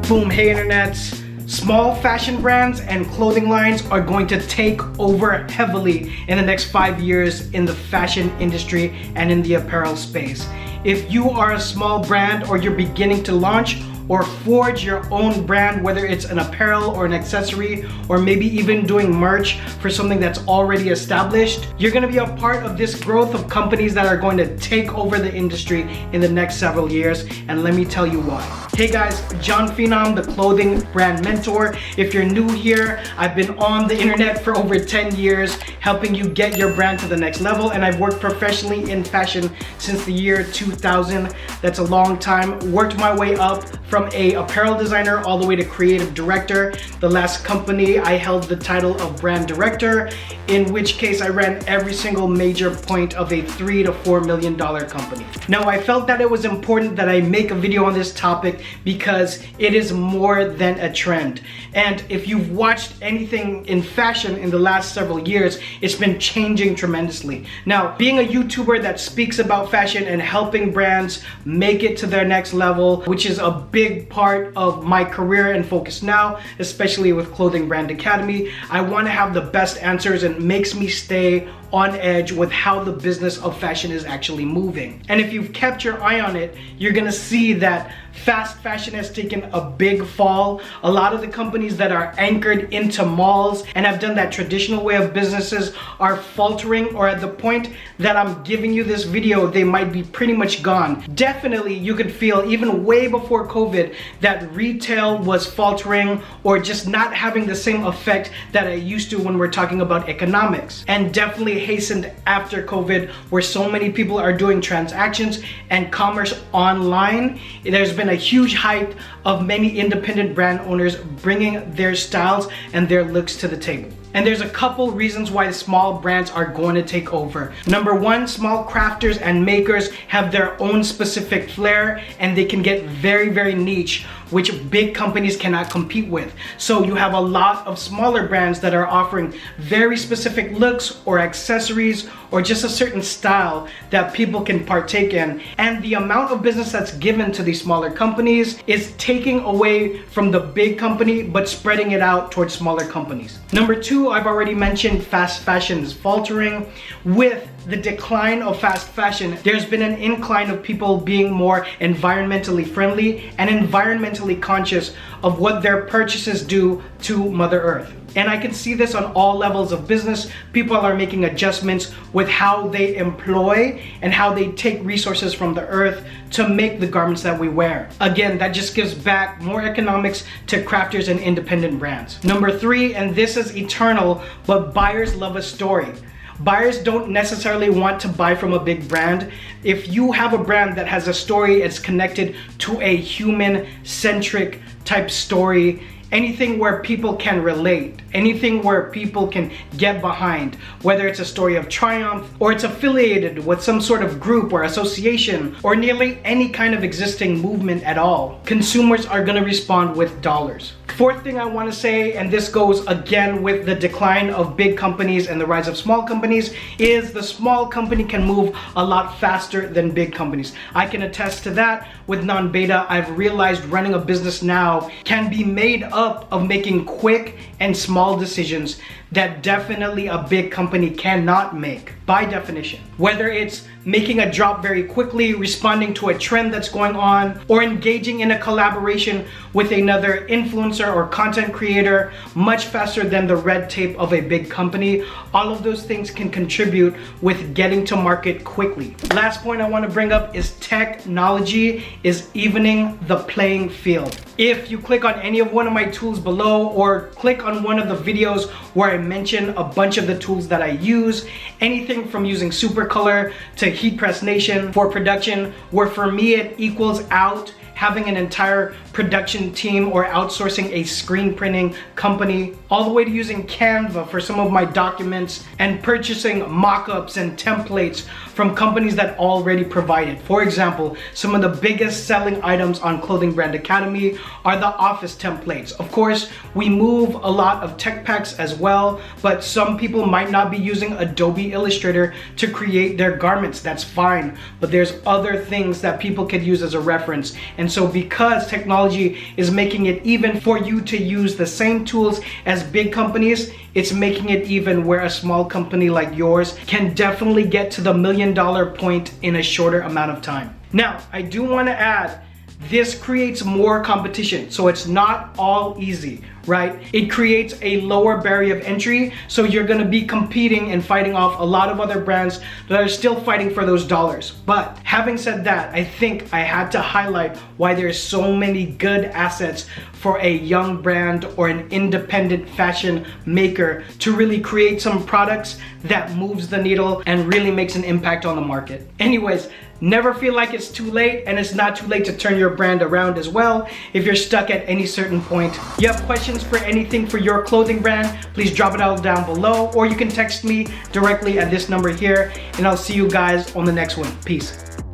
Boom, hey internets. Small fashion brands and clothing lines are going to take over heavily in the next 5 years in the fashion industry and in the apparel space. If you are a small brand or you're beginning to launch or forge your own brand, whether it's an apparel or an accessory, or maybe even doing merch for something that's already established, you're gonna be a part of this growth of companies that are going to take over the industry in the next several years, and let me tell you why. Hey guys, Jon Phenom, the clothing brand mentor. If you're new here, I've been on the internet for over 10 years, helping you get your brand to the next level, and I've worked professionally in fashion since the year 2000. That's a long time. Worked my way up from a apparel designer all the way to creative director. The last company I held the title of brand director, in which case I ran every single major point of a $3 to $4 million company. Now I felt that it was important that I make a video on this topic because it is more than a trend. And if you've watched anything in fashion in the last several years, it's been changing tremendously. Now, being a YouTuber that speaks about fashion and helping brands make it to their next level, which is a big part of my career and focus now, especially with Clothing Brand Academy, I want to have the best answers, and it makes me stay on edge with how the business of fashion is actually moving. And if you've kept your eye on it, you're gonna see that fast fashion has taken a big fall. A lot of the companies that are anchored into malls and have done that traditional way of businesses are faltering, or at the point that I'm giving you this video, they might be pretty much gone. Definitely, you could feel even way before COVID that retail was faltering or just not having the same effect that it used to when we're talking about economics. And definitely hastened after COVID, where so many people are doing transactions and commerce online. There's been a huge hype of many independent brand owners bringing their styles and their looks to the table. And there's a couple reasons why small brands are going to take over. Number one, small crafters and makers have their own specific flair, and they can get very, very niche, which big companies cannot compete with. So you have a lot of smaller brands that are offering very specific looks or accessories or just a certain style that people can partake in. And the amount of business that's given to these smaller companies is taking away from the big company, but spreading it out towards smaller companies. Number two, I've already mentioned fast fashion is faltering. With the decline of fast fashion, there's been an incline of people being more environmentally friendly and environmentally conscious of what their purchases do to Mother Earth. And I can see this on all levels of business. People are making adjustments with how they employ and how they take resources from the earth to make the garments that we wear. Again, that just gives back more economics to crafters and independent brands. Number three, and this is eternal, but buyers love a story. Buyers don't necessarily want to buy from a big brand. If you have a brand that has a story, it's connected to a human-centric type story, anything where people can relate, anything where people can get behind, whether it's a story of triumph or it's affiliated with some sort of group or association or nearly any kind of existing movement at all, consumers are going to respond with dollars. Fourth thing I want to say, and this goes again with the decline of big companies and the rise of small companies, is the small company can move a lot faster than big companies. I can attest to that. With non-beta, I've realized running a business now can be made up of making quick and small decisions that definitely a big company cannot make by definition. Whether it's making a drop very quickly, responding to a trend that's going on, or engaging in a collaboration with another influencer or content creator much faster than the red tape of a big company, all of those things can contribute with getting to market quickly. Last point I want to bring up is technology is evening the playing field. If you click on any of one of my tools below, or click on one of the videos where I mention a bunch of the tools that I use, anything from using Supercolor to Heat Press Nation for production, where for me it equals out having an entire production team or outsourcing a screen printing company, all the way to using Canva for some of my documents and purchasing mock-ups and templates from companies that already provide it. For example, some of the biggest selling items on Clothing Brand Academy are the office templates. Of course, we move a lot of tech packs as well, but some people might not be using Adobe Illustrator to create their garments. That's fine, but there's other things that people could use as a reference. And so because technology technology is making it even for you to use the same tools as big companies. It's making it even where a small company like yours can definitely get to the $1 million point in a shorter amount of time. Now, I do want to add, this creates more competition, so it's not all easy, right? It creates a lower barrier of entry, so you're gonna be competing and fighting off a lot of other brands that are still fighting for those dollars. But having said that, I think I had to highlight why there's so many good assets for a young brand or an independent fashion maker to really create some products that moves the needle and really makes an impact on the market. Anyways, never feel like it's too late, and it's not too late to turn your brand around as well if you're stuck at any certain point. You have questions for anything for your clothing brand, please drop it all down below, or you can text me directly at this number here, and I'll see you guys on the next one. Peace.